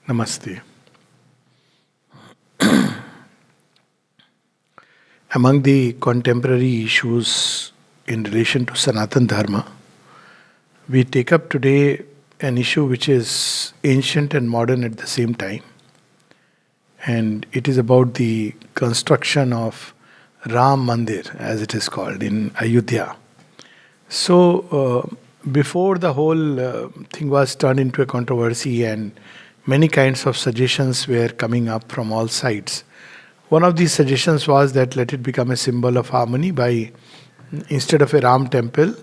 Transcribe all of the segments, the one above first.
Namaste. Among the contemporary issues in relation to Sanatan Dharma, we take up today an issue which is ancient and modern at the same time. And it is about the construction of Ram Mandir, as it is called, in Ayodhya. Before the whole thing was turned into a controversy and many kinds of suggestions were coming up from all sides, one of these suggestions was that let it become a symbol of harmony by, instead of a Ram temple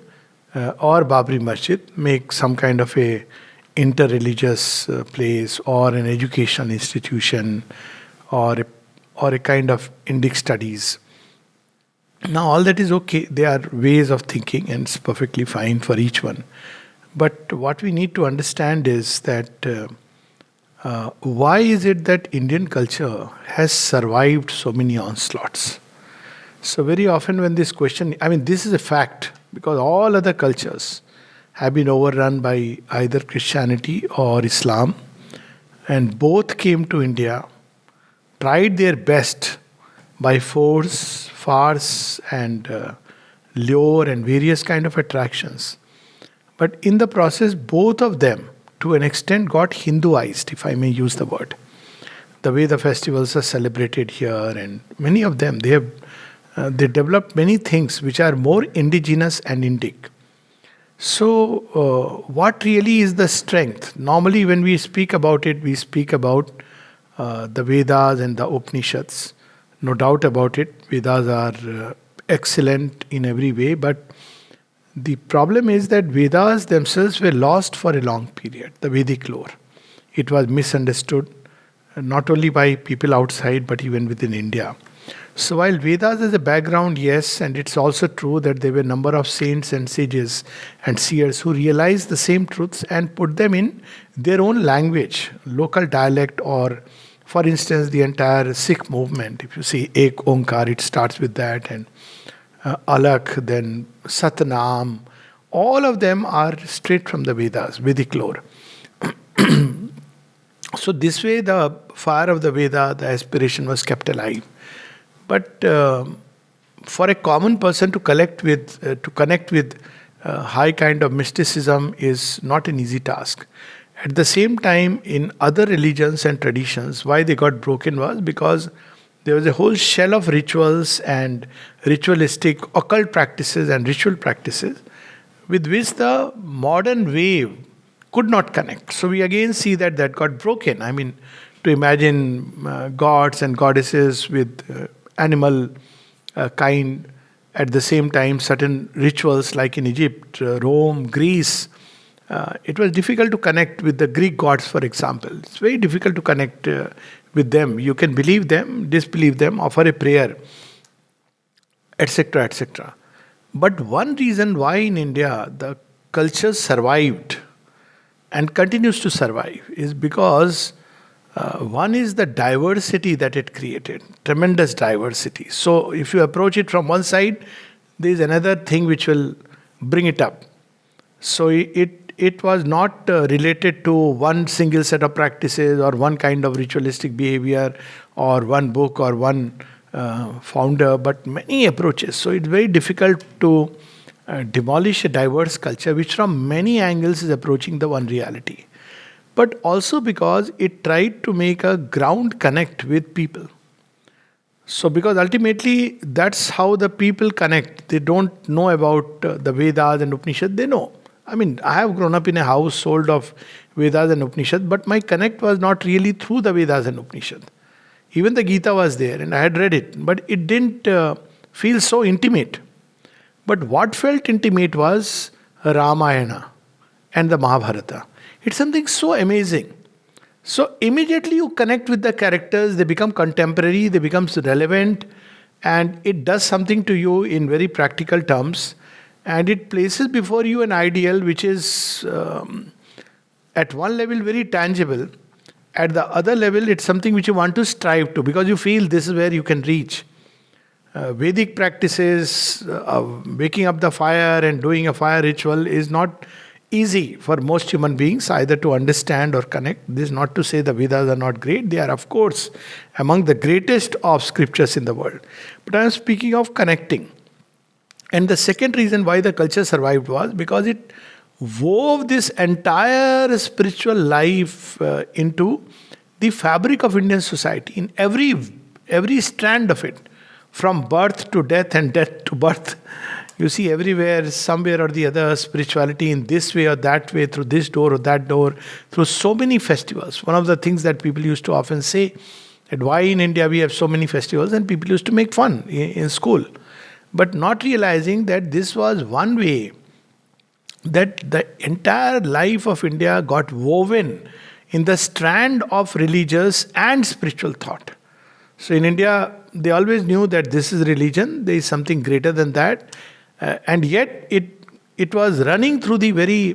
or Babri Masjid, make some kind of a inter-religious place or an educational institution or a kind of Indic studies. Now, all that is okay. They are ways of thinking, and it's perfectly fine for each one. But what we need to understand is that why is it that Indian culture has survived so many onslaughts? So, very often, when this question, this is a fact because all other cultures have been overrun by either Christianity or Islam, and both came to India, tried their best by force, farce, and lure, and various kind of attractions. But in the process, both of them, to an extent, got Hinduized, if I may use the word. The way the festivals are celebrated here, and many of them, they developed many things which are more indigenous and Indic. So, what really is the strength? Normally, when we speak about it, we speak about the Vedas and the Upanishads. No doubt about it, Vedas are excellent in every way, but the problem is that Vedas themselves were lost for a long period, the Vedic lore. It was misunderstood, not only by people outside, but even within India. So while Vedas as a background, yes, and it's also true that there were a number of saints and sages and seers who realized the same truths and put them in their own language, local dialect, or for instance, the entire Sikh movement. If you see Ek Onkar, it starts with that, and Alak, then Satnam, all of them are straight from the Vedas, Vedic lore. So this way, the fire of the Veda, the aspiration was kept alive. But for a common person to connect with high kind of mysticism is not an easy task. At the same time, in other religions and traditions, why they got broken was because there was a whole shell of rituals and ritualistic occult practices and ritual practices with which the modern wave could not connect. So we again see that got broken. To imagine gods and goddesses with animal kind, at the same time certain rituals like in Egypt, Rome, Greece, it was difficult to connect with the Greek gods, for example. It's very difficult to connect with them. You can believe them, disbelieve them, offer a prayer, etc., etc. But one reason why in India the culture survived and continues to survive is because one is the diversity that it created, tremendous diversity. So if you approach it from one side, there is another thing which will bring it up. So it was not related to one single set of practices or one kind of ritualistic behavior or one book or one founder, but many approaches. So it's very difficult to demolish a diverse culture which from many angles is approaching the one reality. But also because it tried to make a ground connect with people. So because ultimately that's how the people connect. They don't know about the Vedas and Upanishads, they know. I have grown up in a household of Vedas and Upanishads, but my connect was not really through the Vedas and Upanishads. Even the Gita was there and I had read it, but it didn't feel so intimate. But what felt intimate was Ramayana and the Mahabharata. It's something so amazing. So immediately you connect with the characters, they become contemporary, they become relevant, and it does something to you in very practical terms. And it places before you an ideal which is at one level very tangible. At the other level, it's something which you want to strive to because you feel this is where you can reach. Vedic practices, waking up the fire and doing a fire ritual is not easy for most human beings either to understand or connect. This is not to say the Vedas are not great. They are, of course, among the greatest of scriptures in the world. But I am speaking of connecting. And the second reason why the culture survived was because it wove this entire spiritual life into the fabric of Indian society in every strand of it, from birth to death and death to birth. You see everywhere, somewhere or the other, spirituality in this way or that way, through this door or that door, through so many festivals. One of the things that people used to often say, that why in India we have so many festivals, and people used to make fun in school. But not realizing that this was one way that the entire life of India got woven in the strand of religious and spiritual thought. So in India, they always knew that this is religion, there is something greater than that, and yet it was running through the very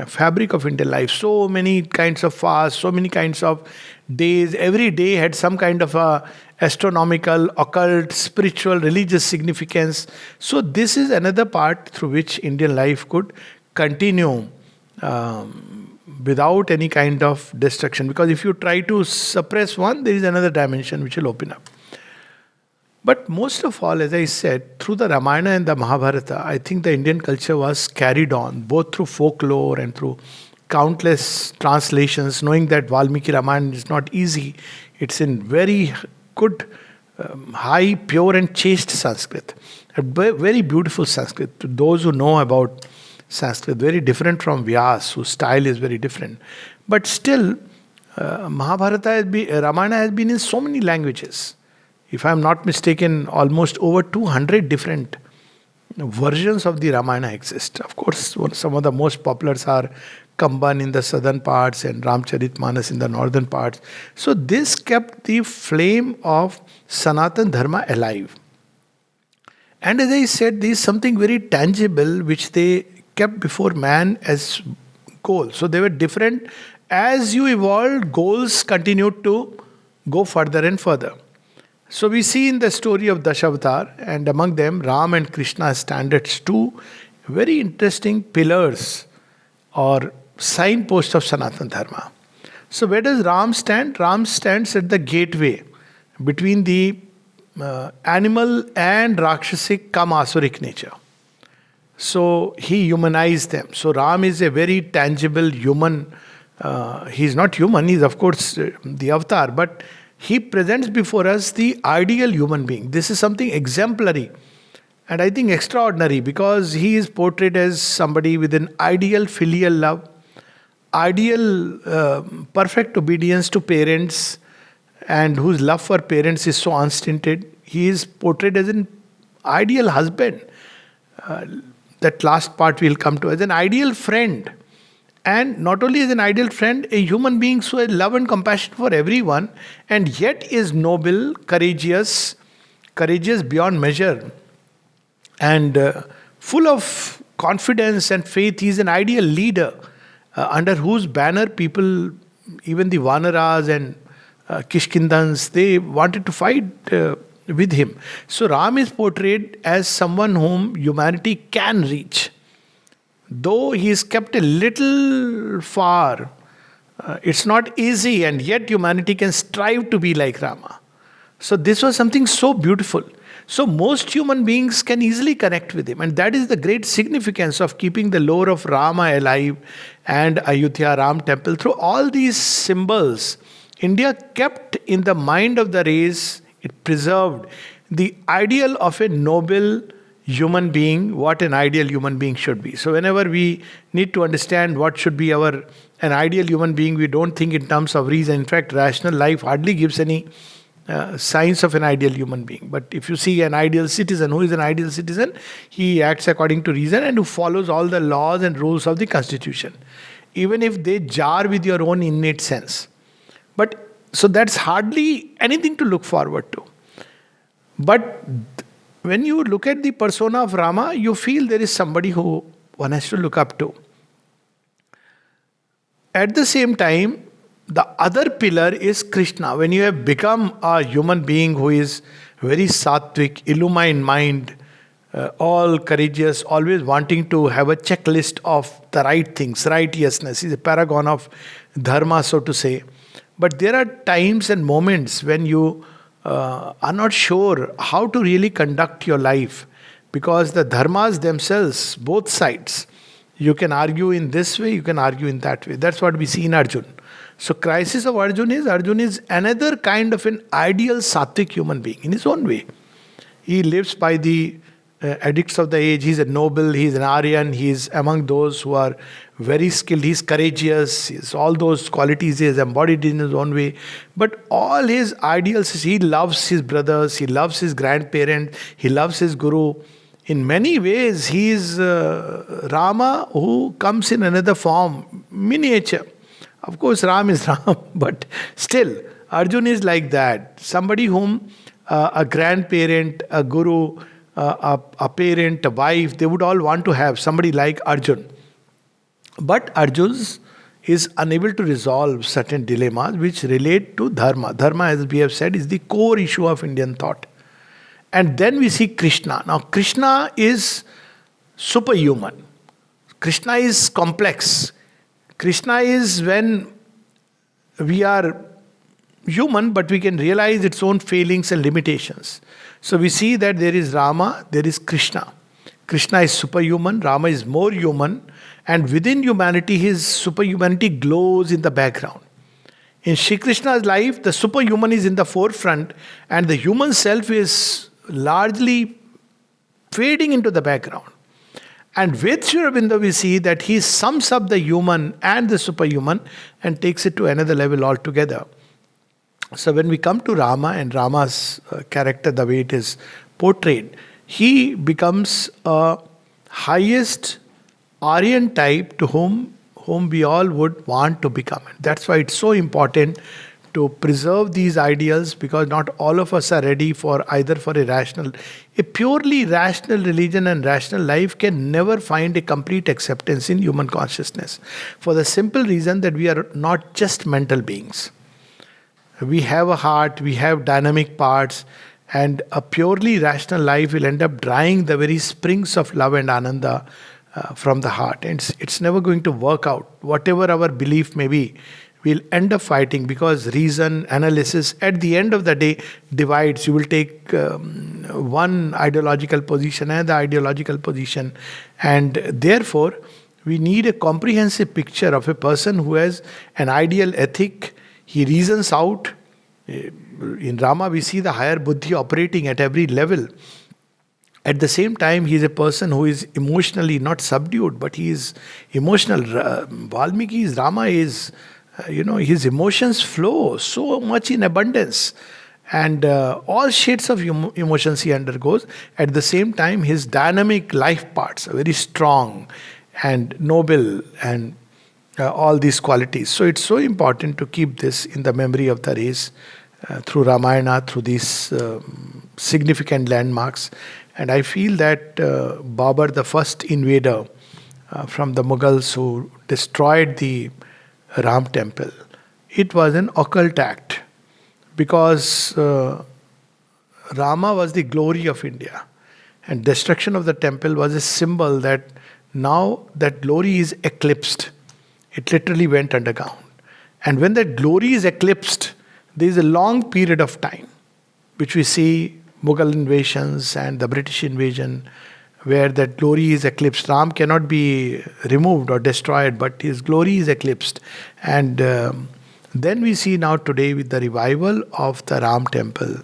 fabric of Indian life. So many kinds of fasts, so many kinds of days. Every day had some kind of a astronomical, occult, spiritual, religious significance. So this is another part through which Indian life could continue without any kind of destruction. Because if you try to suppress one, there is another dimension which will open up. But most of all, as I said, through the Ramayana and the Mahabharata, I think the Indian culture was carried on, both through folklore and through countless translations, knowing that Valmiki Ramayana is not easy. It's in very good, high, pure and chaste Sanskrit. A very beautiful Sanskrit. To those who know about Sanskrit, very different from Vyas, whose style is very different. But still, Ramayana has been in so many languages. If I am not mistaken, almost over 200 different versions of the Ramayana exist. Of course, some of the most popular are Kamban in the southern parts and Ramcharitmanas in the northern parts. So this kept the flame of Sanatan Dharma alive. And as I said, there is something very tangible which they kept before man as goal. So they were different. As you evolved, goals continued to go further and further. So we see in the story of Dashavatar, and among them Ram and Krishna stand as two very interesting pillars or signposts of Sanatan Dharma. So where does Ram stand? Ram stands at the gateway between the animal and Rakshasic come Asuric nature. So he humanized them. So Ram is a very tangible human. He is not human, he is of course the avatar, but he presents before us the ideal human being. This is something exemplary and I think extraordinary, because he is portrayed as somebody with an ideal filial love, ideal perfect obedience to parents, and whose love for parents is so unstinted. He is portrayed as an ideal husband. That last part we'll come to, as an ideal friend. And not only as an ideal friend, a human being so has love and compassion for everyone, and yet is noble, courageous beyond measure, and full of confidence and faith. He is an ideal leader under whose banner people, even the Vanaras and Kishkindans, they wanted to fight with him. So Ram is portrayed as someone whom humanity can reach. Though he is kept a little far, it's not easy, and yet humanity can strive to be like Rama. So this was something so beautiful. So most human beings can easily connect with him, and that is the great significance of keeping the lore of Rama alive and Ayodhya Ram temple. Through all these symbols, India kept in the mind of the race, it preserved the ideal of a noble human being, what an ideal human being should be. So whenever we need to understand what should be an ideal human being, we don't think in terms of reason. In fact, rational life hardly gives any signs of an ideal human being. But if you see an ideal citizen, who is an ideal citizen? He acts according to reason and who follows all the laws and rules of the constitution, even if they jar with your own innate sense. But so that's hardly anything to look forward to. But when you look at the persona of Rama, you feel there is somebody who one has to look up to. At the same time, the other pillar is Krishna. When you have become a human being who is very sattvic, illumined mind, all courageous, always wanting to have a checklist of the right things, righteousness. He's a paragon of Dharma, so to say. But there are times and moments when you are not sure how to really conduct your life, because the dharmas themselves, both sides, you can argue in this way, you can argue in that way. That's what we see in Arjun. So, crisis of Arjun is another kind of an ideal sattvic human being in his own way. He lives by the edicts of the age. He's a noble, he's an Aryan, he's among those who are very skilled, he's courageous, he's all those qualities he has embodied in his own way. But all his ideals, he loves his brothers, he loves his grandparent, he loves his guru. In many ways, he is Rama who comes in another form, miniature. Of course, Ram is Ram, but still, Arjun is like that. Somebody whom a grandparent, a guru, a parent, a wife, they would all want to have somebody like Arjun. But Arjun is unable to resolve certain dilemmas which relate to Dharma. Dharma, as we have said, is the core issue of Indian thought. And then we see Krishna. Now, Krishna is superhuman. Krishna is complex. Krishna is when we are human, but we can realize its own failings and limitations. So we see that there is Rama, there is Krishna. Krishna is superhuman, Rama is more human, and within humanity, his superhumanity glows in the background. In Shri Krishna's life, the superhuman is in the forefront, and the human self is largely fading into the background. And with Sri Aurobindo, we see that he sums up the human and the superhuman and takes it to another level altogether. So when we come to Rama and Rama's character, the way it is portrayed, he becomes a highest Aryan type to whom we all would want to become. And that's why it's so important to preserve these ideals, because not all of us are ready for either for a purely rational religion and rational life can never find a complete acceptance in human consciousness, for the simple reason that we are not just mental beings. We have a heart, we have dynamic parts, and a purely rational life will end up drying the very springs of love and ananda from the heart. And it's never going to work out. Whatever our belief may be, we'll end up fighting, because reason, analysis, at the end of the day, divides. You will take one ideological position and the ideological position. And therefore, we need a comprehensive picture of a person who has an ideal ethic. He reasons out. In Rama, we see the higher buddhi operating at every level. At the same time, he is a person who is emotionally not subdued, but he is emotional. Valmiki's Rama is, his emotions flow so much in abundance. And all shades of emotions he undergoes. At the same time, his dynamic life parts are very strong and noble and all these qualities. So it's so important to keep this in the memory of the race through Ramayana, through these significant landmarks. And I feel that Babur, the first invader from the Mughals who destroyed the Ram temple, it was an occult act, because Rama was the glory of India, and destruction of the temple was a symbol that now that glory is eclipsed. It literally went underground. And when that glory is eclipsed, there is a long period of time, which we see Mughal invasions and the British invasion, where that glory is eclipsed. Ram cannot be removed or destroyed, but his glory is eclipsed. And then we see now today with the revival of the Ram temple,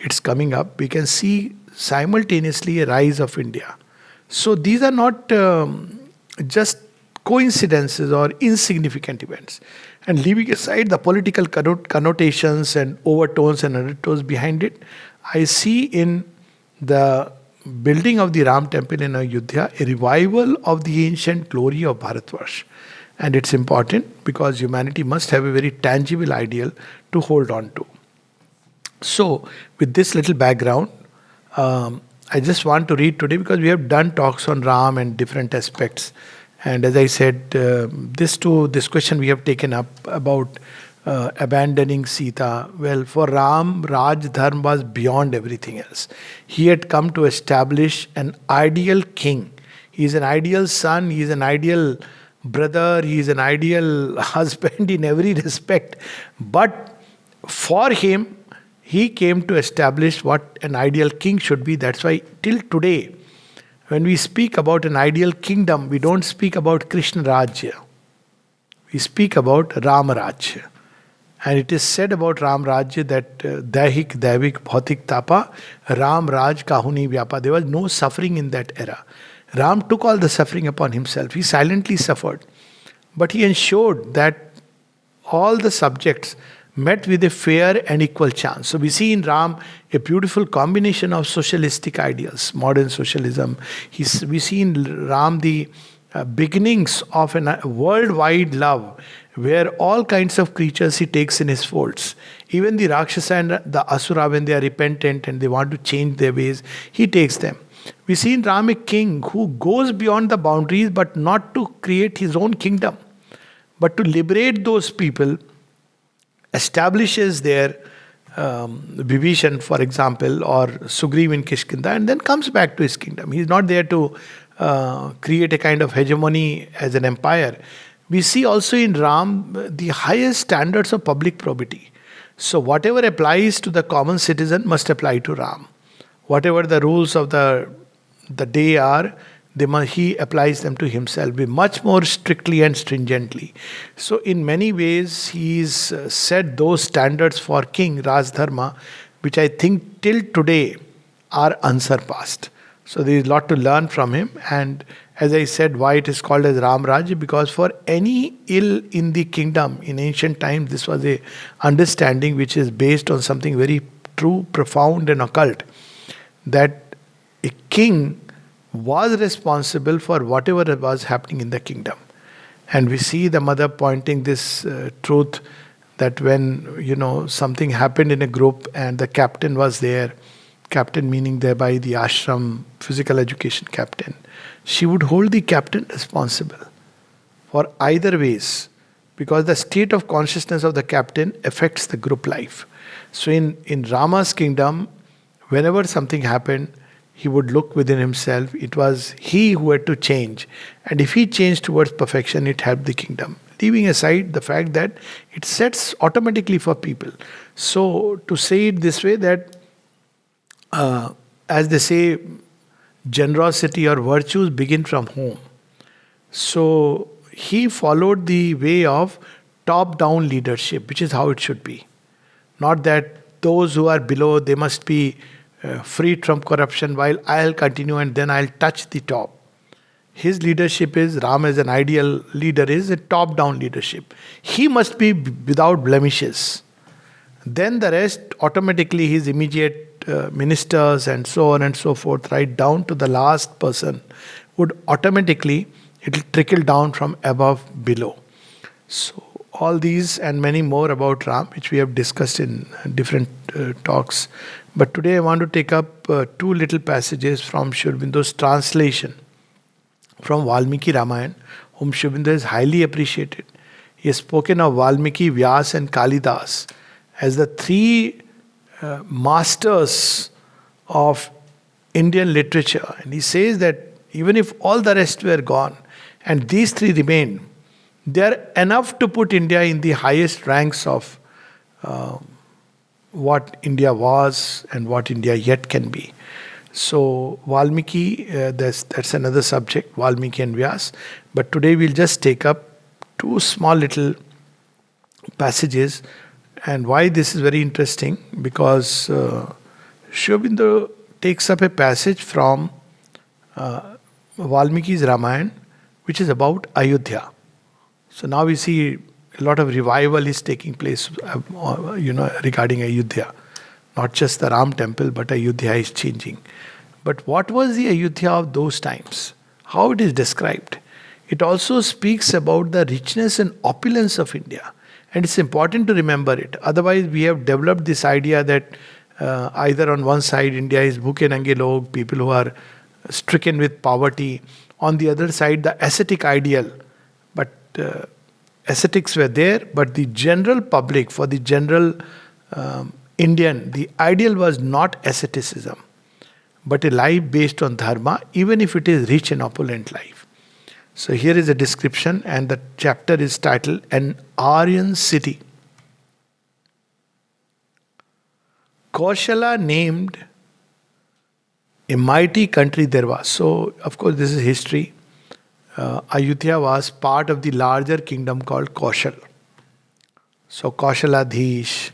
it's coming up. We can see simultaneously a rise of India. So these are not just coincidences or insignificant events. And leaving aside the political connotations and overtones and undertones behind it, I see in the building of the Ram temple in Ayodhya a revival of the ancient glory of Bharatvarsh. And it's important because humanity must have a very tangible ideal to hold on to. So, with this little background, I just want to read today, because we have done talks on Ram and different aspects. And as I said, this question we have taken up about abandoning Sita. Well, for Ram, Raj Dharma was beyond everything else. He had come to establish an ideal king. He is an ideal son, he is an ideal brother, he is an ideal husband in every respect. But for him, he came to establish what an ideal king should be. That's why, till today, when we speak about an ideal kingdom, we don't speak about Krishna Rajya. We speak about Ram Rajya. And it is said about Ram Rajya that Daihik, Daivik, Bhautik Tapa, Ram Raj Kahuni Vyapa. There was no suffering in that era. Ram took all the suffering upon himself. He silently suffered. But he ensured that all the subjects met with a fair and equal chance. So we see in Ram a beautiful combination of socialistic ideals, modern socialism. We see in Ram the beginnings of a worldwide love where all kinds of creatures he takes in his folds. Even the Rakshasa and the Asura, when they are repentant and they want to change their ways, he takes them. We see in Ram a king who goes beyond the boundaries, but not to create his own kingdom, but to liberate those people, establishes their Vibhishan, for example, or Sugriv in Kishkinda, and then comes back to his kingdom. He is not there to create a kind of hegemony as an empire. We see also in Ram the highest standards of public probity. So whatever applies to the common citizen must apply to Ram. Whatever the rules of the day are, he applies them to himself much more strictly and stringently. So in many ways, he's set those standards for King Raj Dharma, which I think till today are unsurpassed. So there is a lot to learn from him. And as I said, why it is called as Ram Raj, because for any ill in the kingdom in ancient times, this was a understanding which is based on something very true, profound and occult, that a king was responsible for whatever was happening in the kingdom. And we see the mother pointing this truth that when something happened in a group and the captain was there, captain meaning thereby the ashram physical education captain, she would hold the captain responsible for either ways, because the state of consciousness of the captain affects the group life. So in Rama's kingdom, whenever something happened, he would look within himself. It was he who had to change. And if he changed towards perfection, it helped the kingdom. Leaving aside the fact that it sets automatically for people. So to say it this way, that as they say, generosity or virtues begin from home. So he followed the way of top-down leadership, which is how it should be. Not that those who are below, they must be freed from corruption while I'll continue and then I'll touch the top. His leadership is, Ram as an ideal leader is a top-down leadership. He must be without blemishes. Then the rest, automatically his immediate ministers and so on and so forth, right down to the last person, would automatically, it will trickle down from above below. So all these and many more about Ram, which we have discussed in different talks. But today I want to take up two little passages from Sri Aurobindo's translation from Valmiki Ramayana, whom Sri Aurobindo has highly appreciated. He has spoken of Valmiki, Vyas and Kalidas as the three masters of Indian literature. And he says that even if all the rest were gone and these three remained, they are enough to put India in the highest ranks of what India was and what India yet can be. So Valmiki, that's another subject, Valmiki and Vyas. But today we'll just take up two small little passages. And why this is very interesting, because Sri Aurobindo takes up a passage from Valmiki's Ramayana, which is about Ayodhya. So now we see a lot of revival is taking place, regarding Ayodhya. Not just the Ram temple, but Ayodhya is changing. But what was the Ayodhya of those times? How it is described? It also speaks about the richness and opulence of India. And it's important to remember it. Otherwise, we have developed this idea that either on one side, India is bhuke nange log, people who are stricken with poverty. On the other side, the ascetic ideal. But Ascetics were there, but the general public, for the general Indian, the ideal was not asceticism, but a life based on dharma, even if it is rich and opulent life. So here is a description, and the chapter is titled An Aryan City. Kaushala named a mighty country there was. So, of course, this is history. Ayodhya was part of the larger kingdom called Kaushal. So, Kaushaladhish,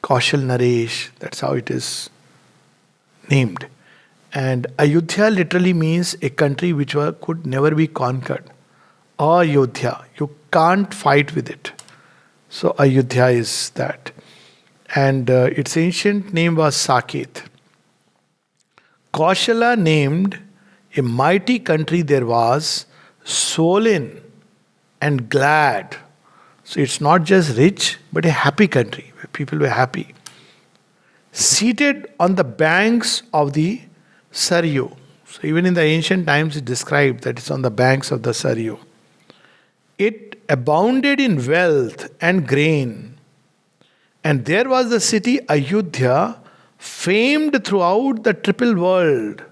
Kaushal Naresh, that's how it is named. And Ayodhya literally means a country which could never be conquered. Ayodhya, you can't fight with it. So, Ayodhya is that. And its ancient name was Saket. Kaushala named a mighty country there was, swollen and glad. So it's not just rich, but a happy country where people were happy. Seated on the banks of the Saryu. So even in the ancient times, it described that it's on the banks of the Saryu. It abounded in wealth and grain. And there was the city Ayodhya, famed throughout the triple world.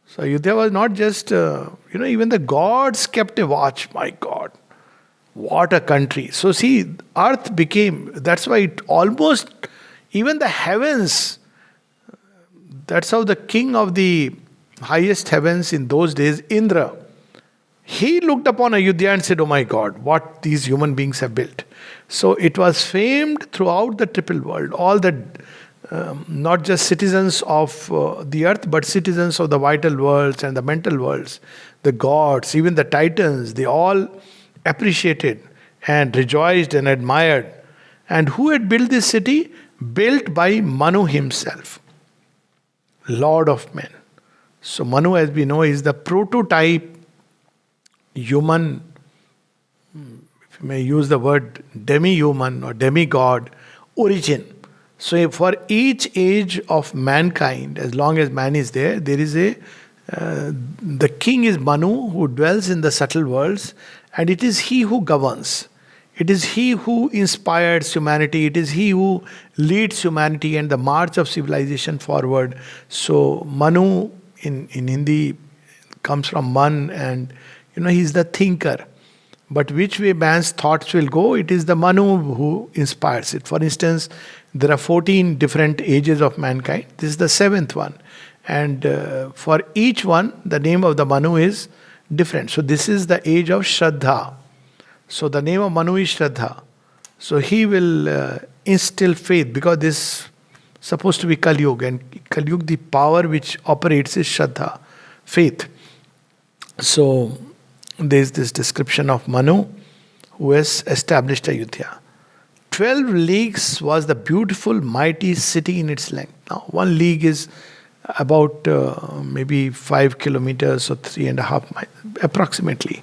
So Ayodhya was not just, even the gods kept a watch. My God, what a country. So see, earth became, that's why it almost, even the heavens, that's how the king of the highest heavens in those days, Indra, he looked upon Ayodhya and said, oh my God, what these human beings have built. So it was famed throughout the triple world. All the, not just citizens of the earth, but citizens of the vital worlds and the mental worlds. The gods, even the titans, they all appreciated and rejoiced and admired. And who had built this city? Built by Manu himself, Lord of men. So Manu, as we know, is the prototype human, if you may use the word demi-human or demigod, origin. So for each age of mankind, as long as man is there, there is the king is Manu, who dwells in the subtle worlds, and it is he who governs. It is he who inspires humanity. It is he who leads humanity and the march of civilization forward. So Manu in Hindi comes from Man, and he's the thinker. But which way man's thoughts will go, it is the Manu who inspires it. For instance, there are 14 different ages of mankind. This is the 7th one. And for each one, the name of the Manu is different. So this is the age of Shraddha. So the name of Manu is Shraddha. So he will instill faith, because this is supposed to be Kali Yuga. And Kali Yuga, the power which operates is Shraddha, faith. So there is this description of Manu, who has established Ayodhya. 12 leagues was the beautiful, mighty city in its length. Now, 1 league is about maybe 5 kilometers or 3.5 miles, approximately.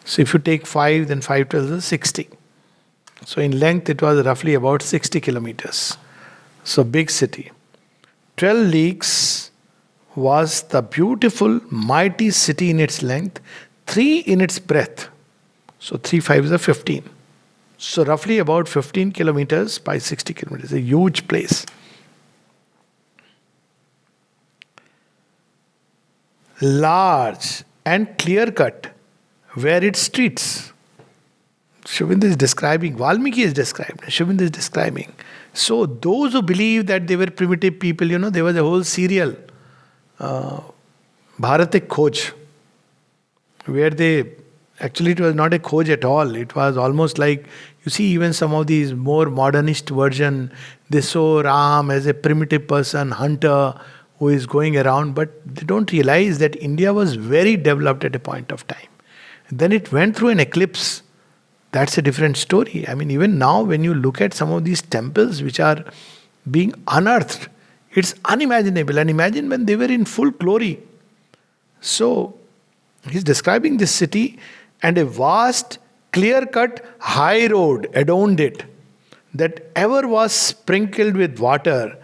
So if you take 5, then 5 tells us 60. So in length, it was roughly about 60 kilometers. So big city. 12 leagues was the beautiful, mighty city in its length, 3 in its breadth. So 3 5s are 15. So roughly about 15 kilometers by 60 kilometers. A huge place. Large and clear-cut were its streets. Shubinda is describing, Valmiki is describing, Shubinda is describing. So those who believe that they were primitive people, there was a whole serial, Bharatik Khoj, where actually it was not a Khoj at all. It was almost like, you see even some of these more modernist version, they saw Ram as a primitive person, hunter, who is going around, but they don't realize that India was very developed at a point of time. Then it went through an eclipse. That's a different story. I mean, even now when you look at some of these temples which are being unearthed, it's unimaginable. And imagine when they were in full glory. So, he's describing this city, and a vast, clear-cut high road adorned it, that ever was sprinkled with water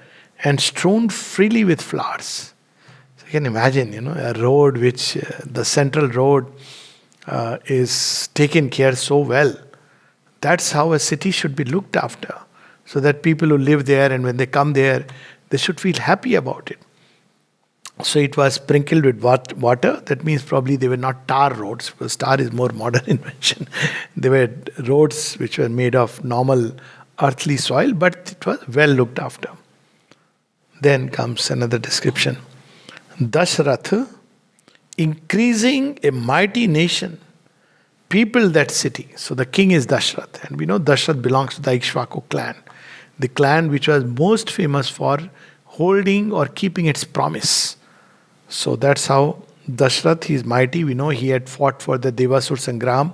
and strewn freely with flowers. So you can imagine, a road which, the central road is taken care so well. That's how a city should be looked after. So that people who live there and when they come there, they should feel happy about it. So it was sprinkled with water. That means probably they were not tar roads, because tar is more modern invention. They were roads which were made of normal earthly soil, but it was well looked after. Then comes another description. Dashrath, increasing a mighty nation, people that city. So the king is Dashrath. And we know Dashrath belongs to the Ikshvaku clan. The clan which was most famous for holding or keeping its promise. So that's how Dashrath, he is mighty. We know he had fought for the Devasur Sangram,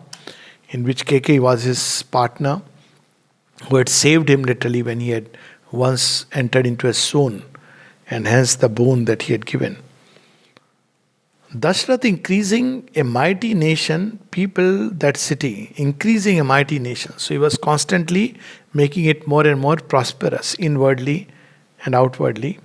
in which Kekeyi was his partner, who had saved him literally when he had once entered into a swoon, and hence the boon that he had given. Dashrath, increasing a mighty nation, people that city, increasing a mighty nation. So he was constantly making it more and more prosperous, inwardly and outwardly.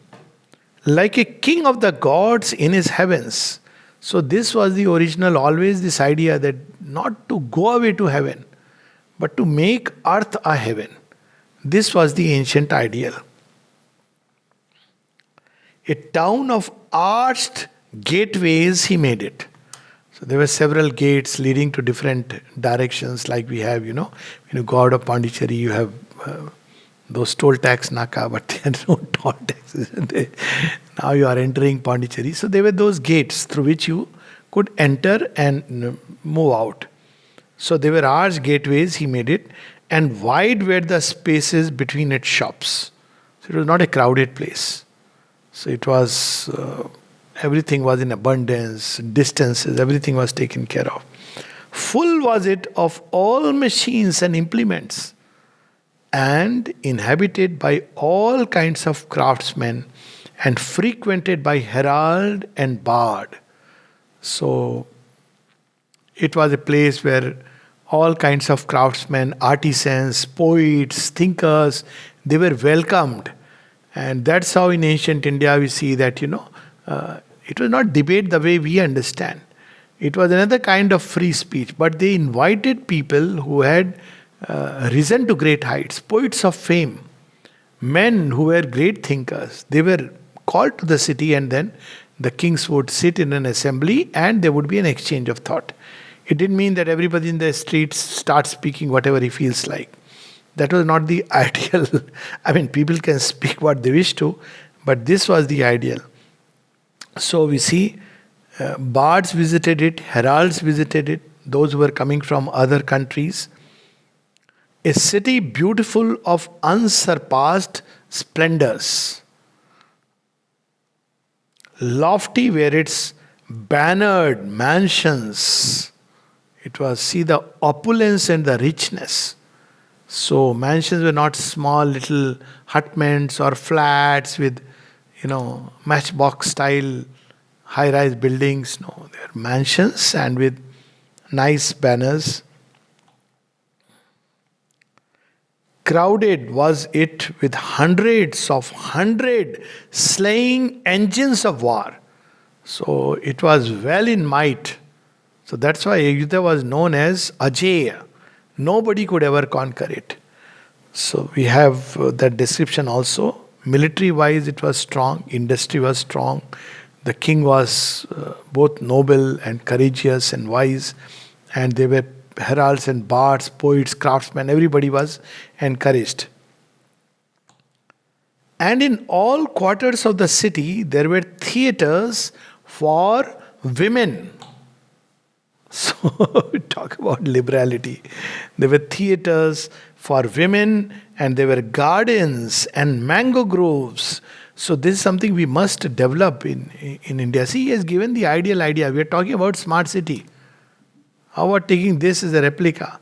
Like a king of the gods in his heavens. So this was the original, always this idea that not to go away to heaven, but to make earth a heaven. This was the ancient ideal. A town of arched gateways, he made it. So there were several gates leading to different directions, like we have, when you go out of Pondicherry, you have those toll tax naka, but there are no toll taxes. Now you are entering Pondicherry. So there were those gates through which you could enter and move out. So there were arched gateways, he made it, and wide were the spaces between its shops. So it was not a crowded place. So it was, everything was in abundance, distances, everything was taken care of. Full was it of all machines and implements, and inhabited by all kinds of craftsmen, and frequented by herald and bard. So it was a place where all kinds of craftsmen, artisans, poets, thinkers, they were welcomed. And that's how in ancient India we see that, it was not debate the way we understand. It was another kind of free speech, but they invited people who had risen to great heights, poets of fame, men who were great thinkers. They were called to the city, and then the kings would sit in an assembly and there would be an exchange of thought. It didn't mean that everybody in the streets starts speaking whatever he feels like. That was not the ideal. I mean, people can speak what they wish to, but this was the ideal. So we see bards visited it, heralds visited it, those who were coming from other countries. A city beautiful of unsurpassed splendors. Lofty were its bannered mansions. It was, see the opulence and the richness. So mansions were not small little hutments or flats with, matchbox style high-rise buildings. No, they are mansions and with nice banners. Crowded was it with hundreds of slaying engines of war. So it was well in might. So that's why Ayodhya was known as Ajeya. Nobody could ever conquer it. So we have that description also. Military-wise it was strong, industry was strong. The king was both noble and courageous and wise. And there were heralds and bards, poets, craftsmen, everybody was encouraged. And in all quarters of the city, there were theatres for women. So, talk about liberality. There were theatres for women, and there were gardens and mango groves. So, this is something we must develop in India. See, he has given the ideal idea. We are talking about smart city. How about taking this as a replica?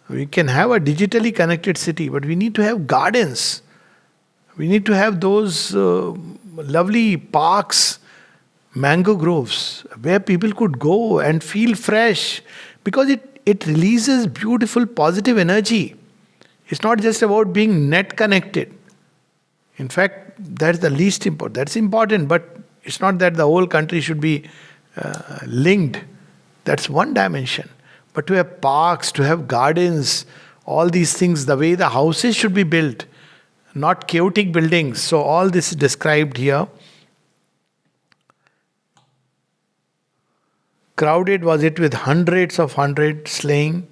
We can have a digitally connected city, but we need to have gardens. We need to have those lovely parks, mango groves, where people could go and feel fresh, because it releases beautiful positive energy. It's not just about being net connected. In fact, that's the least important. That's important, but it's not that the whole country should be linked. That's one dimension. But to have parks, to have gardens, all these things, the way the houses should be built, not chaotic buildings. So all this is described here. Crowded was it with hundreds slaying,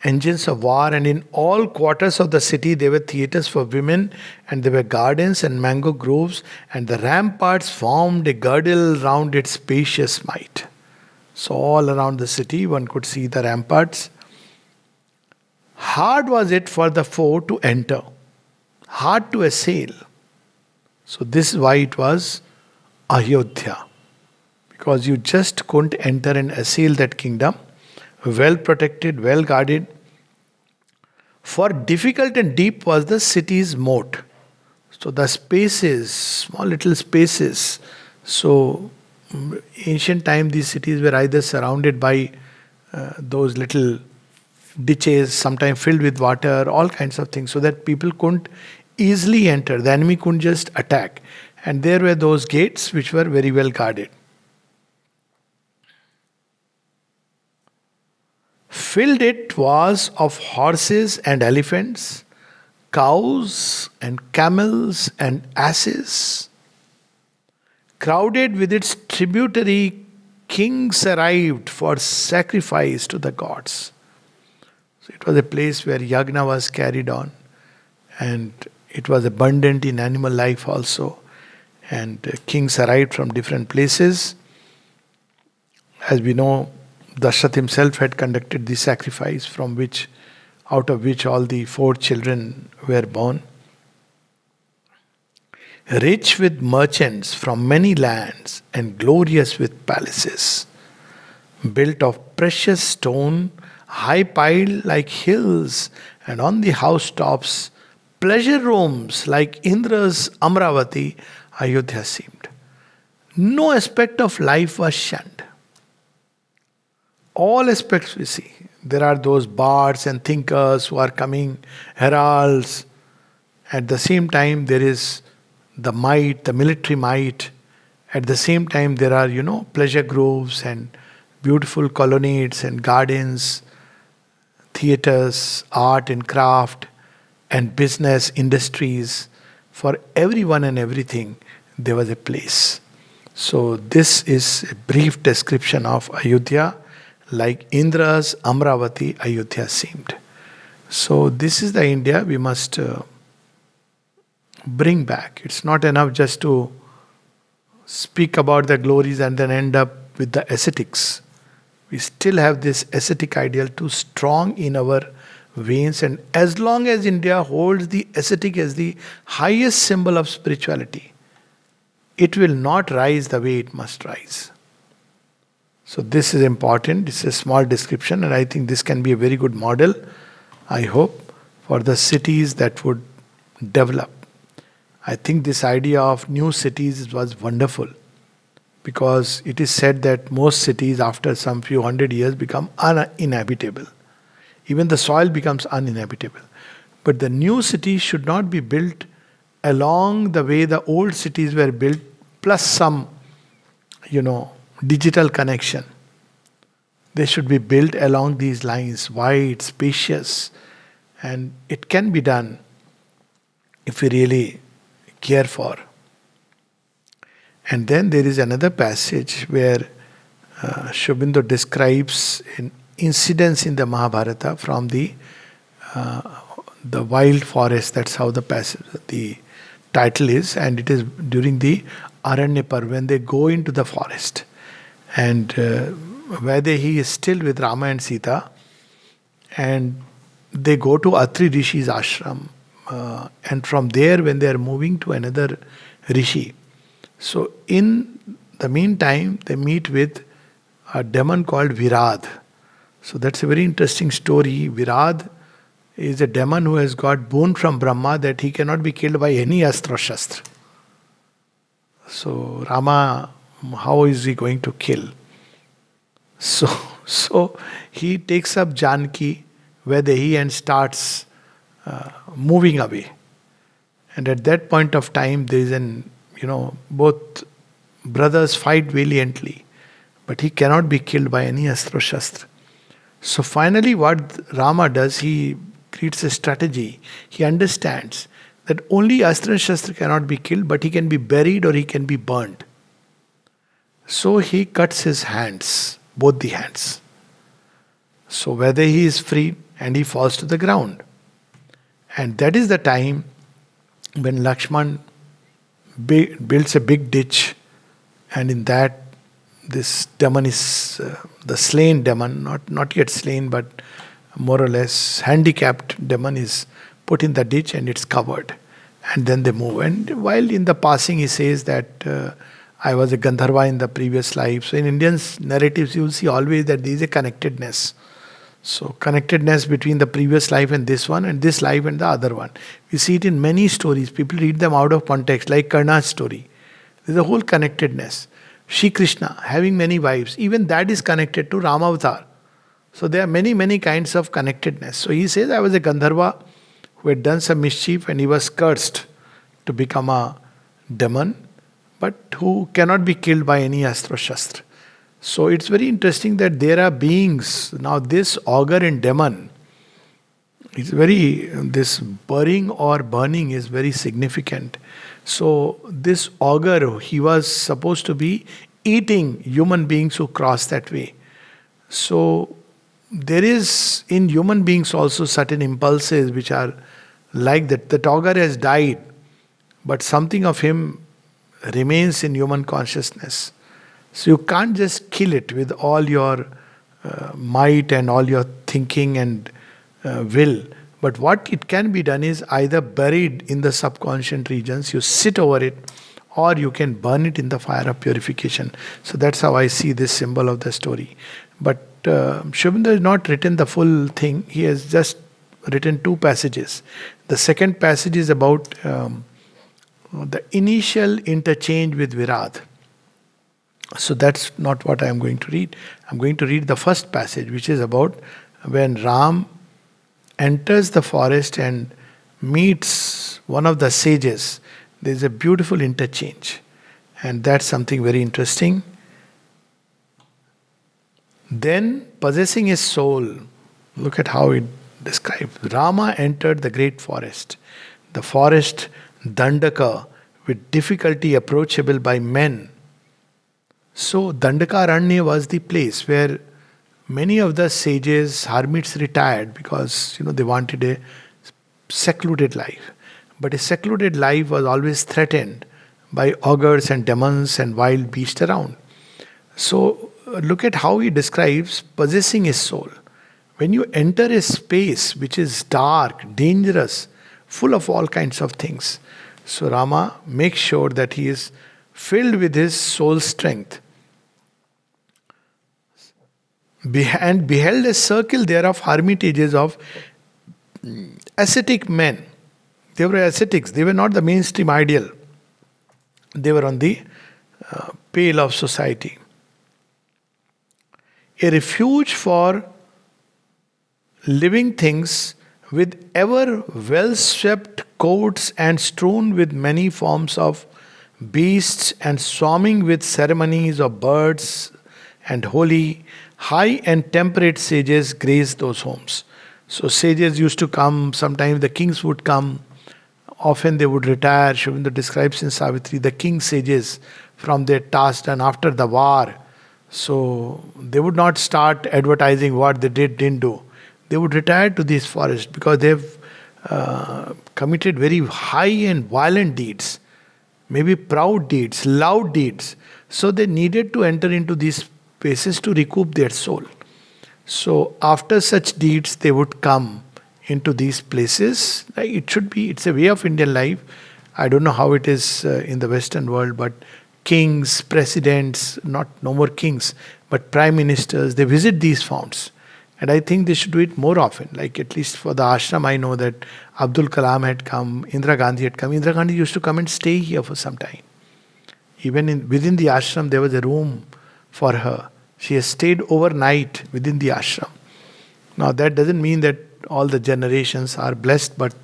engines of war, and in all quarters of the city there were theatres for women, and there were gardens and mango groves, and the ramparts formed a girdle round its spacious might. So all around the city one could see the ramparts. Hard was it for the foe to enter, hard to assail. So this is why it was Ayodhya, because you just couldn't enter and assail that kingdom. Well protected, well guarded. For difficult and deep was the city's moat. So the spaces, small little spaces. So ancient time these cities were either surrounded by those little ditches, sometimes filled with water, all kinds of things, so that people couldn't easily enter. The enemy couldn't just attack. And there were those gates which were very well guarded. Filled it was of horses and elephants, cows and camels and asses. Crowded with its tributary kings arrived for sacrifice to the gods. So it was a place where yagna was carried on, and it was abundant in animal life also. And kings arrived from different places. As we know, Dashrath himself had conducted the sacrifice out of which all the 4 children were born. Rich with merchants from many lands and glorious with palaces, built of precious stone, high piled like hills, and on the housetops, pleasure rooms like Indra's Amravati, Ayodhya seemed. No aspect of life was shunned. All aspects we see. There are those bards and thinkers who are coming, heralds. At the same time, there is the might, the military might. At the same time, there are, pleasure groves and beautiful colonnades and gardens, theaters, art and craft, and business, industries. For everyone and everything, there was a place. So this is a brief description of Ayodhya. Like Indra's Amravati, Ayodhya seemed. So this is the India we must bring back. It's not enough just to speak about the glories and then end up with the ascetics. We still have this ascetic ideal too strong in our veins, and as long as India holds the ascetic as the highest symbol of spirituality, it will not rise the way it must rise. So this is important. It's a small description, and I think this can be a very good model, I hope, for the cities that would develop. I think this idea of new cities was wonderful, because it is said that most cities after some few hundred years become uninhabitable. Even the soil becomes uninhabitable. But the new cities should not be built along the way the old cities were built, plus some, digital connection. They should be built along these lines, wide, spacious, and it can be done if we really care for. And then there is another passage where Shobindo describes an incidents in the Mahabharata from the wild forest. That's how the title is, and it is during the Aranyapar when they go into the forest. And Vaidehi is still with Rama and Sita, and they go to Atri Rishi's ashram, and from there when they are moving to another Rishi. So in the meantime they meet with a demon called Virad. So that's a very interesting story. Virad is a demon who has got boon from Brahma that he cannot be killed by any astra shastra. So Rama, how is he going to kill? So he takes up Janki, Vaidehi, and starts moving away. And at that point of time, there is both brothers fight valiantly, but he cannot be killed by any astra shastra. So finally, what Rama does, he creates a strategy. He understands that only Astra and Shastra cannot be killed, but he can be buried or he can be burned. So he cuts his hands, both the hands. So whether he is free and he falls to the ground. And that is the time when Lakshman builds a big ditch, and in that this demon is the slain demon, not yet slain, but more or less handicapped demon is put in the ditch and it's covered. And then they move. And while in the passing he says that I was a Gandharva in the previous life. So in Indian narratives you will see always that there is a connectedness. So connectedness between the previous life and this life and the other one. We see it in many stories. People read them out of context, like Karna's story. There's a whole connectedness. Shri Krishna having many wives, even that is connected to Rama avatar. So there are many, many kinds of connectedness. So he says, I was a Gandharva who had done some mischief and he was cursed to become a demon, but who cannot be killed by any Astra Shastra. So it's very interesting that there are beings. Now this ogre and demon is this burning or burning is very significant. So this ogre, he was supposed to be eating human beings who cross that way. So there is in human beings also certain impulses which are like that. The ogre has died, but something of him remains in human consciousness. So you can't just kill it with all your might and all your thinking and will. But what it can be done is either buried in the subconscious regions, you sit over it, or you can burn it in the fire of purification. So that's how I see this symbol of the story. But Shubhendra has not written the full thing. He has just written 2 passages. The second passage is about the initial interchange with Virad. So that's not what I am going to read. I'm going to read the first passage, which is about when Ram enters the forest and meets one of the sages. There is a beautiful interchange, and that's something very interesting. Then, possessing his soul, look at how it describes. Rama entered the great forest, the forest Dandaka, with difficulty approachable by men. So Dandakaranya was the place where many of the sages, hermits retired because they wanted a secluded life. But a secluded life was always threatened by ogres and demons and wild beasts around. So look at how he describes possessing his soul. When you enter a space which is dark, dangerous, full of all kinds of things, so Rama makes sure that he is filled with his soul strength. And beheld a circle there of hermitages of ascetic men. They were ascetics. They were not the mainstream ideal. They were on the pale of society. A refuge for living things with ever well-swept courts and strewn with many forms of beasts and swarming with ceremonies of birds and holy, high and temperate sages grace those homes. So sages used to come, sometimes the kings would come, often they would retire. Shubhendra describes in Savitri the king sages from their task done after the war. So they would not start advertising what they didn't do. They would retire to these forests because they have committed very high and violent deeds, maybe proud deeds, loud deeds. So they needed to enter into these spaces to recoup their soul. So after such deeds, they would come into these places. Like it's a way of Indian life. I don't know how it is in the Western world, but kings, presidents, no more kings, but prime ministers, they visit these founts. And I think they should do it more often. Like at least for the ashram, I know that Abdul Kalam had come, Indira Gandhi had come. Indira Gandhi used to come and stay here for some time. Even within the ashram, there was a room for her. She has stayed overnight within the ashram. Now that doesn't mean that all the generations are blessed, but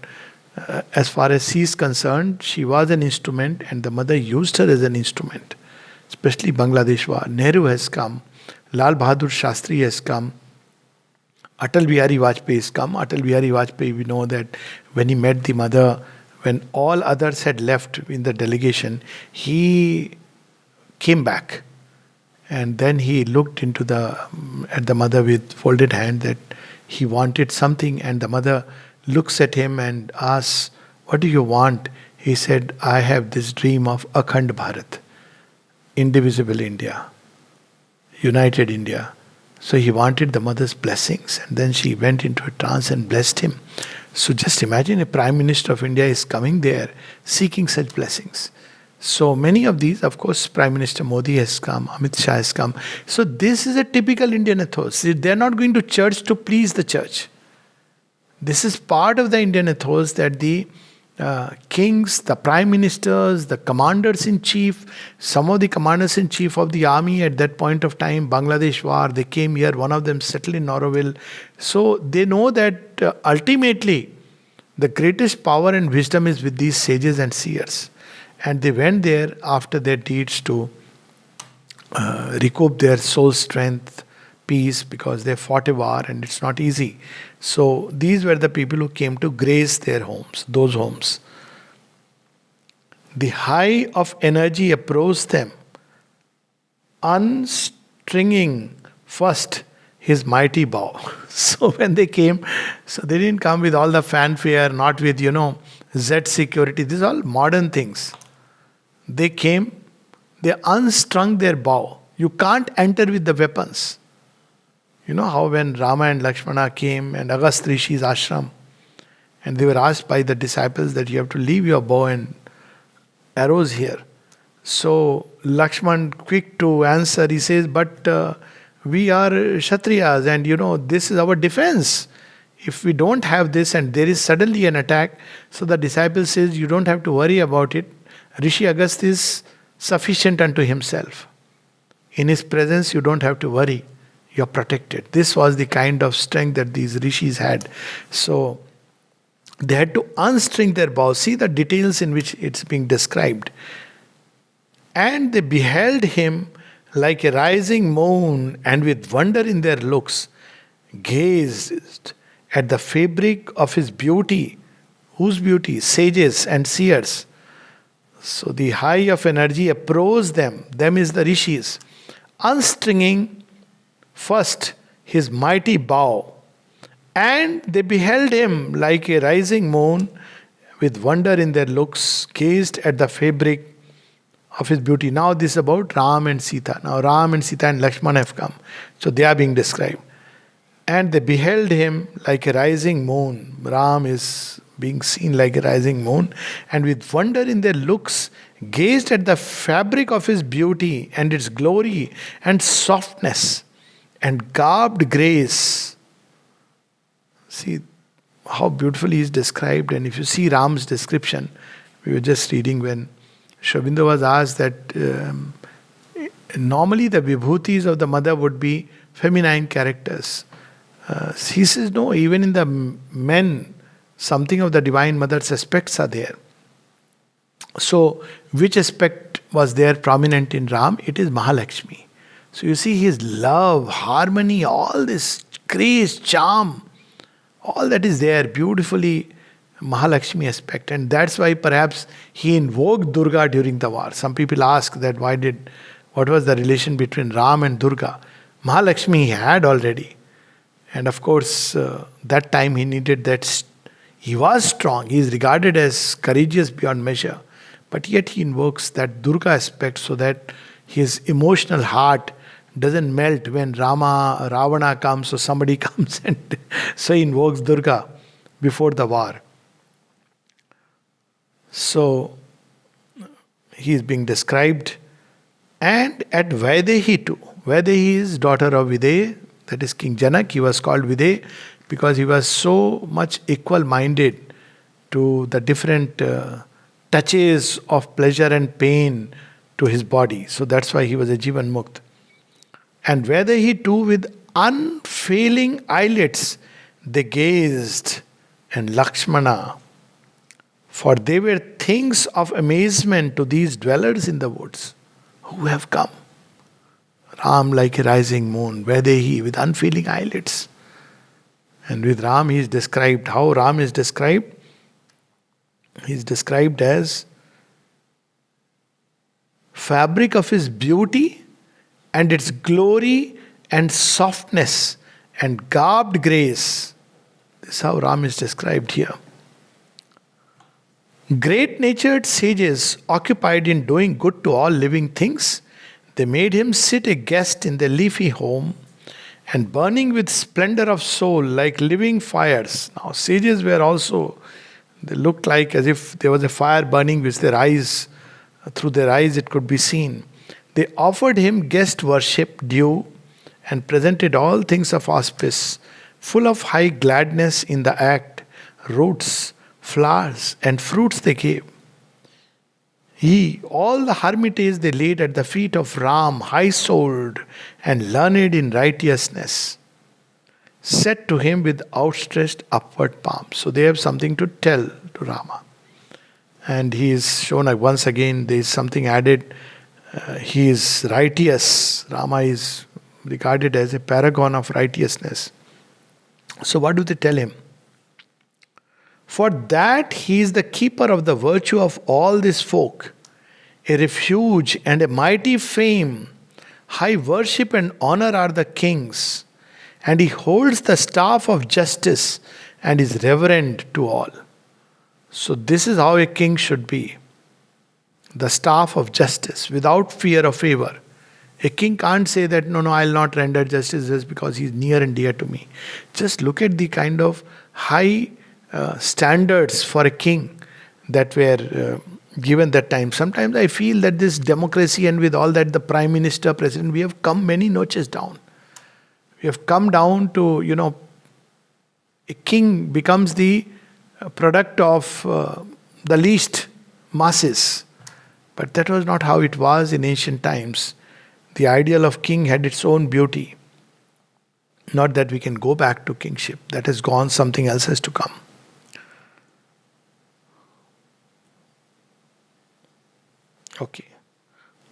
as far as she is concerned, she was an instrument and the mother used her as an instrument. Especially Bangladesh war. Nehru has come, Lal Bahadur Shastri has come. Atal Bihari Vajpayee is come. Atal Bihari Vajpayee, we know that when he met the mother, when all others had left in the delegation, he came back. And then he looked into at the mother with folded hand that he wanted something, and the mother looks at him and asks, "What do you want?" He said, "I have this dream of Akhand Bharat, indivisible India, united India." So he wanted the mother's blessings, and then she went into a trance and blessed him. So just imagine a Prime Minister of India is coming there seeking such blessings. So many of these, of course, Prime Minister Modi has come, Amit Shah has come. So this is a typical Indian ethos. They're not going to church to please the church. This is part of the Indian ethos that the kings, the prime ministers, the commanders in chief, some of the commanders in chief of the army at that point of time, Bangladesh war, they came here, one of them settled in Auroville. So they know that ultimately the greatest power and wisdom is with these sages and seers. And they went there after their deeds to recoup their soul strength, peace, because they fought a war and it's not easy. So these were the people who came to grace their homes, those homes. The high of energy approached them, unstringing first his mighty bow. So when they came, so they didn't come with all the fanfare, not with, Z security. These are all modern things. They came, they unstrung their bow. You can't enter with the weapons. You know how when Rama and Lakshmana came and Agast Rishi's ashram, and they were asked by the disciples that you have to leave your bow and arrows here. So Lakshman, quick to answer, he says, but we are Kshatriyas and this is our defense. If we don't have this and there is suddenly an attack, so the disciple says, you don't have to worry about it. Rishi Agast is sufficient unto himself. In his presence, you don't have to worry. You're protected. This was the kind of strength that these rishis had. So they had to unstring their bow. See the details in which it's being described. And they beheld him like a rising moon, and with wonder in their looks, gazed at the fabric of his beauty. Whose beauty? Sages and seers. So the high of energy approached them. Them is the rishis. Unstringing first his mighty bow, and they beheld him like a rising moon, with wonder in their looks, gazed at the fabric of his beauty. Now this is about Ram and Sita. Now Ram and Sita and Lakshmana have come. So they are being described. And they beheld him like a rising moon. Ram is being seen like a rising moon, and with wonder in their looks, gazed at the fabric of his beauty and its glory and softness and garbed grace. See how beautifully he is described. And if you see Ram's description, we were just reading when Sri Aurobindo was asked that normally the vibhutis of the mother would be feminine characters. He says no, even in the men, something of the Divine Mother's aspects are there. So, which aspect was there prominent in Ram? It is Mahalakshmi. So you see his love, harmony, all this grace, charm, all that is there, beautifully Mahalakshmi aspect. And that's why perhaps he invoked Durga during the war. Some people ask that what was the relation between Ram and Durga? Mahalakshmi he had already. And of course, that time he needed that. He was strong. He is regarded as courageous beyond measure. But yet he invokes that Durga aspect so that his emotional heart doesn't melt when Ravana comes or somebody comes, and so he invokes Durga before the war. So he is being described. And at Vaidehi too. Vaidehi is daughter of Videha, that is King Janak. He was called Videha because he was so much equal-minded to the different touches of pleasure and pain to his body. So that's why he was a Jivan Mukt. And whether he too with unfailing eyelids they gazed, and Lakshmana, for they were things of amazement to these dwellers in the woods who have come. Ram like a rising moon, whether he with unfailing eyelids. And with Ram, he is described. How Ram is described? He is described as fabric of his beauty and its glory and softness and garbed grace. This is how Ram is described here. Great natured sages occupied in doing good to all living things, they made him sit a guest in their leafy home and burning with splendor of soul like living fires. Now, sages were also, they looked like as if there was a fire burning with their eyes, through their eyes it could be seen. They offered him guest worship due and presented all things of auspice, full of high gladness in the act, roots, flowers, and fruits they gave. All the hermitage they laid at the feet of Ram, high souled and learned in righteousness, said to him with outstretched upward palms. So they have something to tell to Rama. And he is shown once again, there is something added. He is righteous. Rama is regarded as a paragon of righteousness. So what do they tell him? For that he is the keeper of the virtue of all this folk, a refuge and a mighty fame. High worship and honor are the king's, and he holds the staff of justice and is reverend to all. So this is how a king should be. The staff of justice, without fear of favor. A king can't say that, no, I'll not render justice just because he's near and dear to me. Just look at the kind of high standards for a king that were given that time. Sometimes I feel that this democracy and with all that, the prime minister, president, we have come many notches down. We have come down to, a king becomes the product of the least masses. But that was not how it was in ancient times. The ideal of king had its own beauty. Not that we can go back to kingship. That has gone, something else has to come. Okay.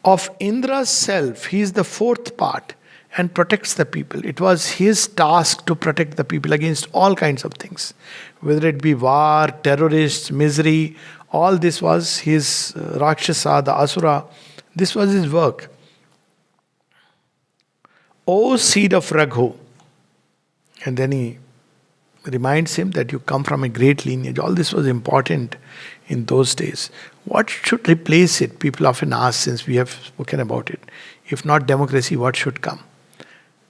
Of Indra's self, he is the fourth part and protects the people. It was his task to protect the people against all kinds of things. Whether it be war, terrorists, misery, all this was his Rakshasa, the Asura. This was his work. O seed of Raghu. And then he reminds him that you come from a great lineage. All this was important in those days. What should replace it? People often ask, since we have spoken about it. If not democracy, what should come?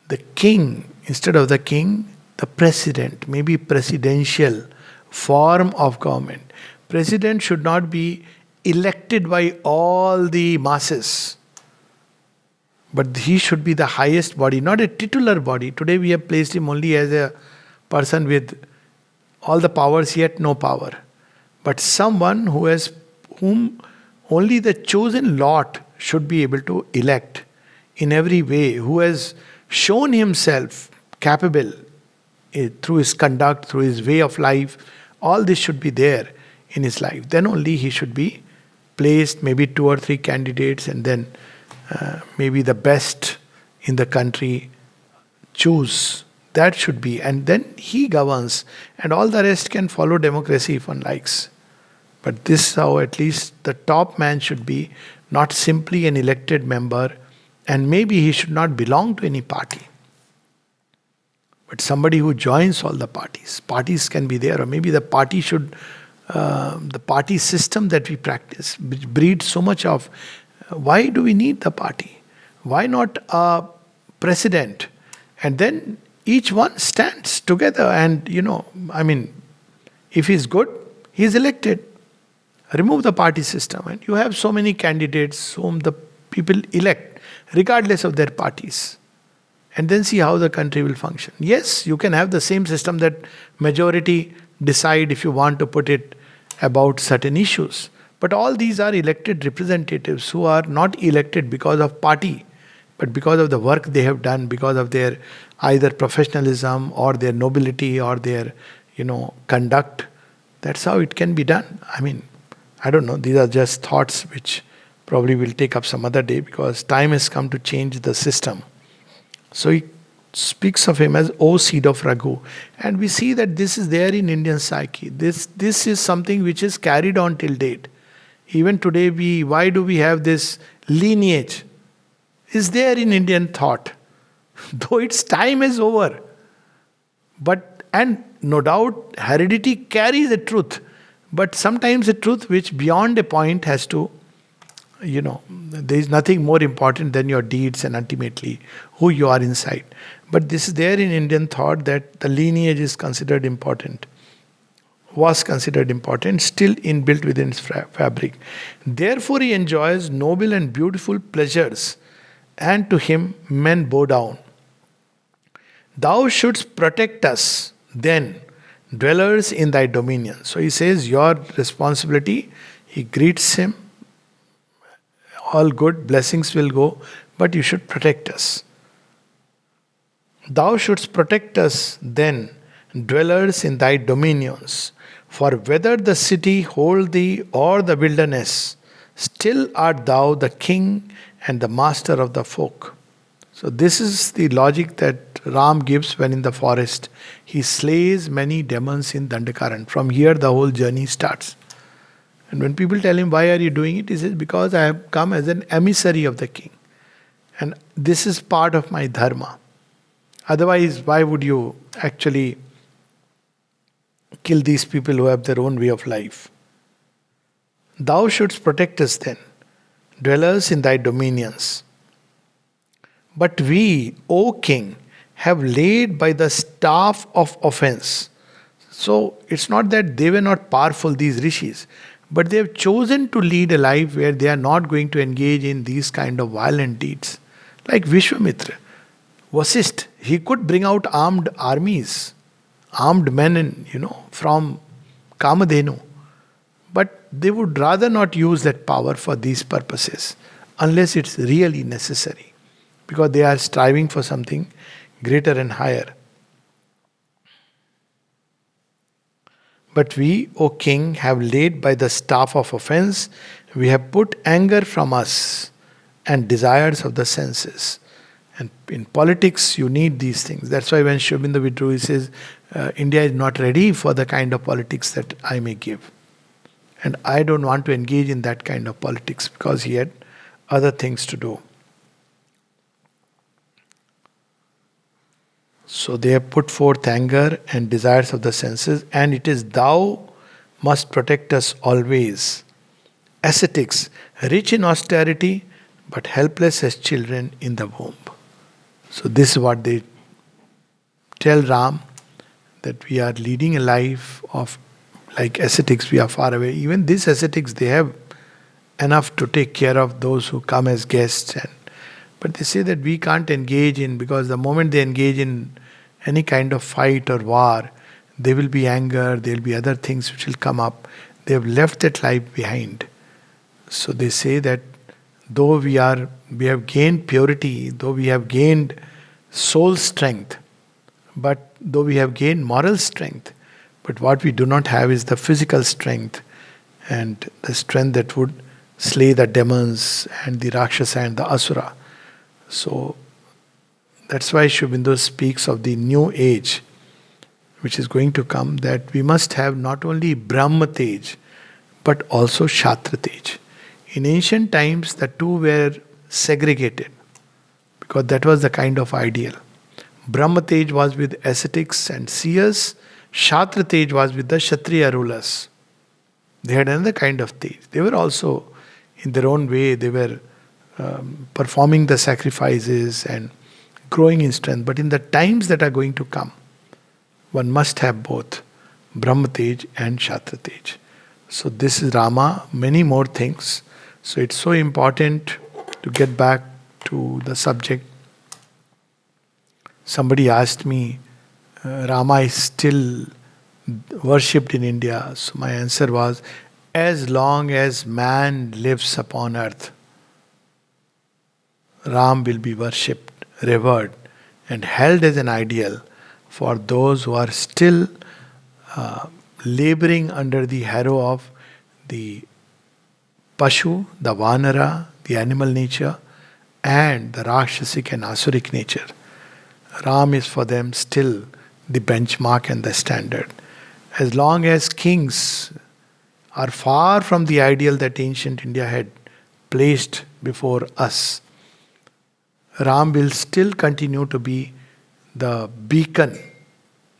The king, instead of the king, the president, maybe presidential form of government. President should not be elected by all the masses. But he should be the highest body, not a titular body. Today we have placed him only as a person with all the powers yet no power. But someone whom only the chosen lot should be able to elect in every way, who has shown himself capable through his conduct, through his way of life. All this should be there in his life. Then only he should be placed, maybe 2 or 3 candidates, and then maybe the best in the country choose. That should be. And then he governs. And all the rest can follow democracy if one likes. But this is how at least the top man should be, not simply an elected member. And maybe he should not belong to any party. But somebody who joins all the parties. Parties can be there. Or maybe the party should, the party system that we practice, which breeds so much of, why do we need the party? Why not a president? And then each one stands together and, if he's good, he's elected. Remove the party system and you have so many candidates whom the people elect, regardless of their parties. And then see how the country will function. Yes, you can have the same system that majority decide, if you want to put it, about certain issues. But all these are elected representatives who are not elected because of party, but because of the work they have done, because of their either professionalism or their nobility or their, conduct. That's how it can be done. I don't know. These are just thoughts which probably will take up some other day because time has come to change the system. So speaks of him as O seed of Raghu. And we see that this is there in Indian psyche. This is something which is carried on till date. Even today, why do we have this lineage? Is there in Indian thought, though its time is over. And no doubt, heredity carries a truth, but sometimes a truth which beyond a point has to, there is nothing more important than your deeds and ultimately who you are inside. But this is there in Indian thought that the lineage is considered important, was considered important, still inbuilt within its fabric. Therefore, he enjoys noble and beautiful pleasures, and to him men bow down. Thou shouldst protect us, then, dwellers in thy dominion. So he says, your responsibility, he greets him, all good, blessings will go, but you should protect us. Thou shouldst protect us, then, dwellers in thy dominions. For whether the city hold thee or the wilderness, still art thou the king and the master of the folk. So this is the logic that Ram gives when in the forest. He slays many demons in Dandakaran. From here the whole journey starts. And when people tell him, why are you doing it? He says, because I have come as an emissary of the king. And this is part of my dharma. Otherwise, why would you actually kill these people who have their own way of life? Thou shouldst protect us then, dwellers in thy dominions. But we, O king, have laid by the staff of offense. So it's not that they were not powerful, these rishis, but they have chosen to lead a life where they are not going to engage in these kind of violent deeds. Like Vishwamitra, Vasist, he could bring out armed armies, armed men, from Kamadhenu. But they would rather not use that power for these purposes, unless it's really necessary, because they are striving for something greater and higher. But we, O king, have laid by the staff of offense, we have put anger from us and desires of the senses. And in politics, you need these things. That's why when Shobinda withdrew, he says, India is not ready for the kind of politics that I may give. And I don't want to engage in that kind of politics because he had other things to do. So they have put forth anger and desires of the senses, and it is thou must protect us always. Ascetics, rich in austerity, but helpless as children in the womb. So this is what they tell Ram, that we are leading a life of, like ascetics, we are far away. Even these ascetics, they have enough to take care of those who come as guests. But they say that we can't engage in, because the moment they engage in any kind of fight or war, there will be anger, there will be other things which will come up. They have left that life behind. So they say that though we have gained purity, though we have gained soul strength, but though we have gained moral strength, but what we do not have is the physical strength and the strength that would slay the demons and the Rakshasa and the Asura. So that's why Shobindu speaks of the new age which is going to come, that we must have not only Brahma Tej but also Shatra Tej. In ancient times, the two were segregated because that was the kind of ideal. Brahma Tej was with ascetics and seers, Shatra Tej was with the Kshatriya rulers. They had another kind of Tej. They were also, in their own way, they were performing the sacrifices and growing in strength. But in the times that are going to come, one must have both Brahma Tej and Shatra Tej. So this is Rama, many more things. So it's so important to get back to the subject. Somebody asked me, Rama is still worshipped in India. So my answer was, as long as man lives upon earth, Ram will be worshipped, revered, and held as an ideal for those who are still laboring under the harrow of the Pashu, the Vanara, the animal nature, and the Rakshasic and Asuric nature. Ram is for them still the benchmark and the standard. As long as kings are far from the ideal that ancient India had placed before us, Ram will still continue to be the beacon,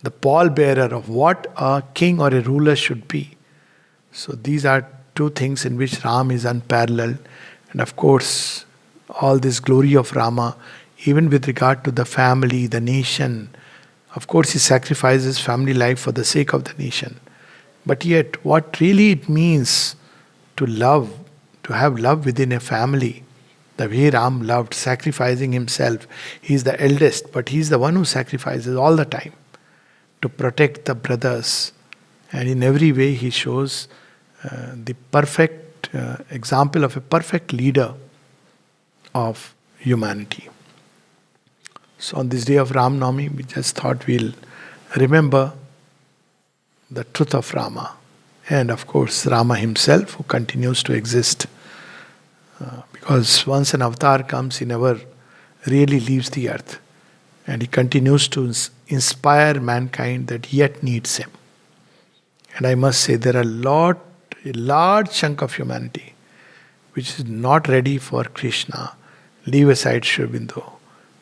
the pallbearer of what a king or a ruler should be. So these are two things in which Ram is unparalleled. And of course, all this glory of Rama, even with regard to the family, the nation, of course, he sacrifices family life for the sake of the nation. But yet, what really it means to love, to have love within a family, the way Ram loved, sacrificing himself. He is the eldest, but he is the one who sacrifices all the time to protect the brothers. And in every way, he shows the perfect example of a perfect leader of humanity. So, on this day of Ram Navami, we just thought we'll remember the truth of Rama. And of course, Rama himself, who continues to exist. Because once an avatar comes, he never really leaves the earth. And he continues to inspire mankind that yet needs him. And I must say, there are a large chunk of humanity which is not ready for Krishna, leave aside Shri Aurobindo,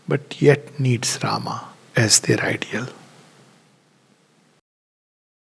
but yet needs Rama as their ideal.